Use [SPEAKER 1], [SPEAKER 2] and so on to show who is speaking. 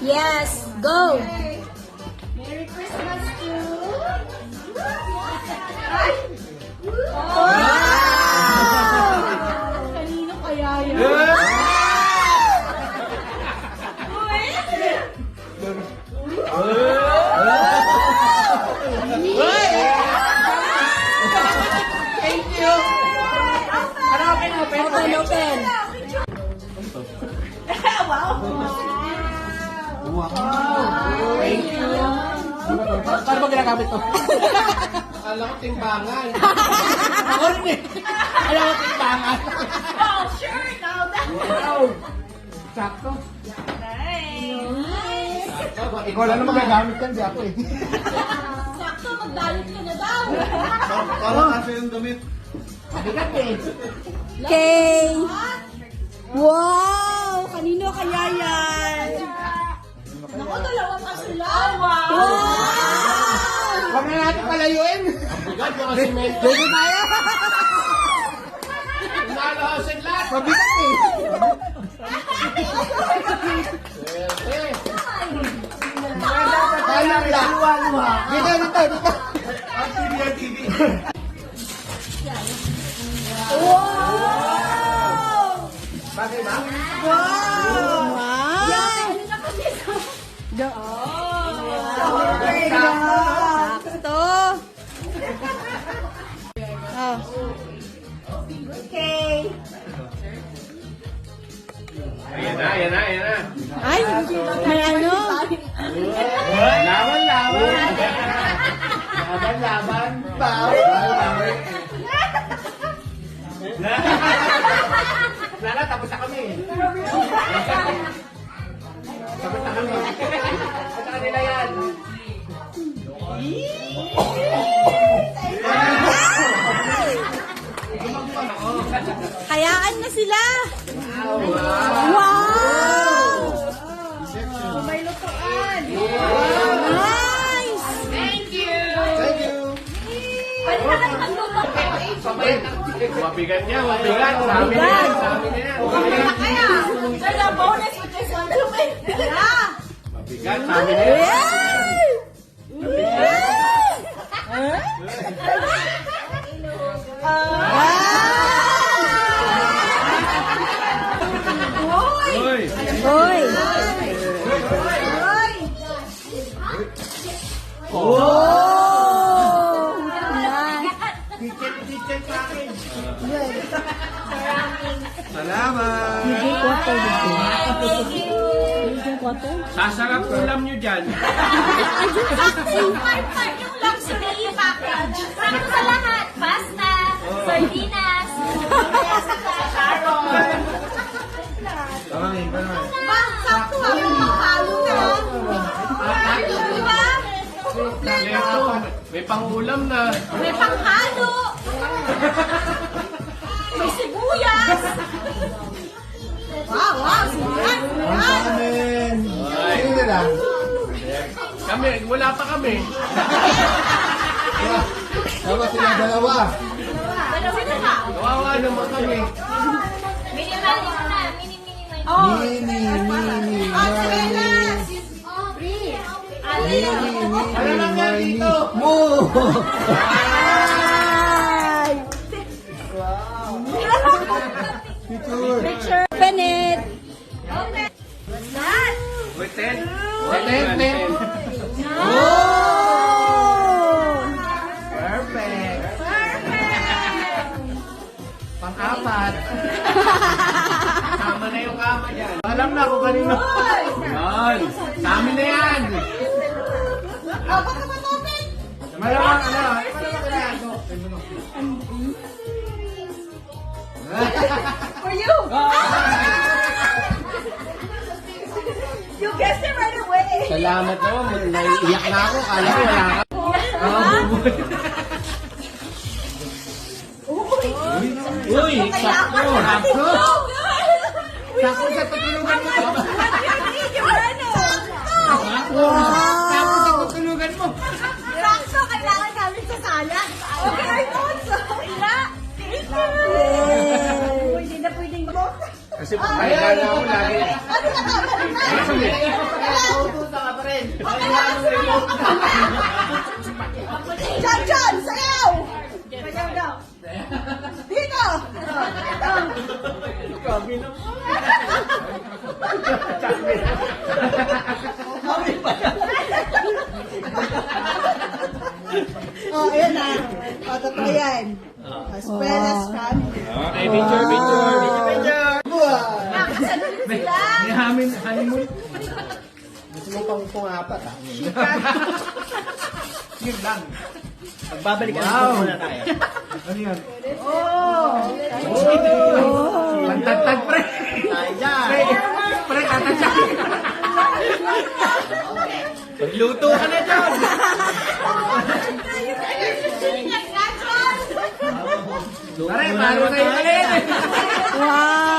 [SPEAKER 1] Yes, go!
[SPEAKER 2] Merry Christmas to... Kanino kaya yun?
[SPEAKER 3] Thank you! Open.
[SPEAKER 1] Open.
[SPEAKER 3] Thank you! Paano ba ginagamit to? Akala ko timbangan. Ako rin eh. Akala ko timbangan.
[SPEAKER 2] Oh, sure! Now that...
[SPEAKER 3] Wow! Sakto.
[SPEAKER 2] Nice!
[SPEAKER 3] Ikaw lang naman gagamit yan, di ako eh.
[SPEAKER 2] Sakto, magdalot ka na daw!
[SPEAKER 4] Parang kasi yung damit.
[SPEAKER 3] Mabigat eh.
[SPEAKER 1] Okay. Wow! Kanino kaya yan?
[SPEAKER 2] Naku, dalawa pa sila! Wow!
[SPEAKER 1] Wow!
[SPEAKER 3] Huwag na natin palayuin. Mabigat yung kasi may...
[SPEAKER 1] Dito tayo!
[SPEAKER 3] Nalahasin lahat. Mabigat eh. Alam lang. Dito.
[SPEAKER 4] Ang TV ang TV.
[SPEAKER 1] Wow!
[SPEAKER 3] Bakit ba?
[SPEAKER 1] Wow! Sakto! Oh.
[SPEAKER 2] Okay!
[SPEAKER 3] Ayan na.
[SPEAKER 1] Ay, may ano?
[SPEAKER 3] Laban. Bawal. Lala, tapos na kami. Tapos na kami. Sa kanila yan.
[SPEAKER 1] Hayaan na sila! Wow!
[SPEAKER 2] May lutuan!
[SPEAKER 1] Nice!
[SPEAKER 2] Thank you!
[SPEAKER 4] Thank you.
[SPEAKER 2] Pwede na kayo magluto.
[SPEAKER 3] Mabigat niya, mabigat. Sa amin na yan.
[SPEAKER 2] Kaya, there's a bonus with this one too. Yeah!
[SPEAKER 3] Mabigat, sa amin na yan.
[SPEAKER 1] Yay!
[SPEAKER 3] Uy!
[SPEAKER 1] Hoy! Oh!
[SPEAKER 3] Kitchen sa akin.
[SPEAKER 4] Salamat.
[SPEAKER 3] Sasarap ulam nyo dyan.
[SPEAKER 2] Yung luxury package. Sakto sa lahat. Pasta, sardinas, Sharon.
[SPEAKER 4] Tamamin.
[SPEAKER 2] Sakto yung panghalo na. Diba?
[SPEAKER 3] May pangulam na.
[SPEAKER 2] May panghalo. May sibuyas. Wow, sibuyas.
[SPEAKER 4] Amen. Sino lang?
[SPEAKER 3] Kami, wala pa kami.
[SPEAKER 4] Tama sila dalawa.
[SPEAKER 2] Dalawa na ka.
[SPEAKER 3] Kawawa naman kami.
[SPEAKER 2] Minimal na.
[SPEAKER 4] Mini.
[SPEAKER 3] Ano lang yan dito?
[SPEAKER 4] Mo.
[SPEAKER 1] Ay!
[SPEAKER 4] Picture.
[SPEAKER 1] Picture. Open it!
[SPEAKER 2] What's that?
[SPEAKER 3] Wait, Ted.
[SPEAKER 4] Ted.
[SPEAKER 1] Oh!
[SPEAKER 3] Perfect. Pang-apat. Tama na yung kama dyan. Alam na kung kanino. Yan. Sa amin na yan. Malamang ano.
[SPEAKER 2] For you. You guessed it right away.
[SPEAKER 3] Salamat naman. Naiiyak na ako. Kala ko wala ka. Uy, sakto. Sakto. Sakto sa tutulugan mo. Sakto sa tutulugan mo.
[SPEAKER 2] Sakto, kailangan namin sa salad. Okay, I thought so. Thank you. Pwede na pwedeng mo.
[SPEAKER 3] Kasi papahinga na ako lagi.
[SPEAKER 2] Ano ka ba? John, sayaw! Sayaw daw. Dito! Oh, ayan na. O, totoo yan. As well as family.
[SPEAKER 3] Okay, picture.
[SPEAKER 2] Nakasalulit sila.
[SPEAKER 3] May honeymoon. Gusto mo pang apat ah. Yun lang. Magbabalikan muna tayo. Ano yan? Pantagtag pre. Pre, tatagtag. Magluto ka na dyan. Pare, paro na yung alin.
[SPEAKER 1] Wow!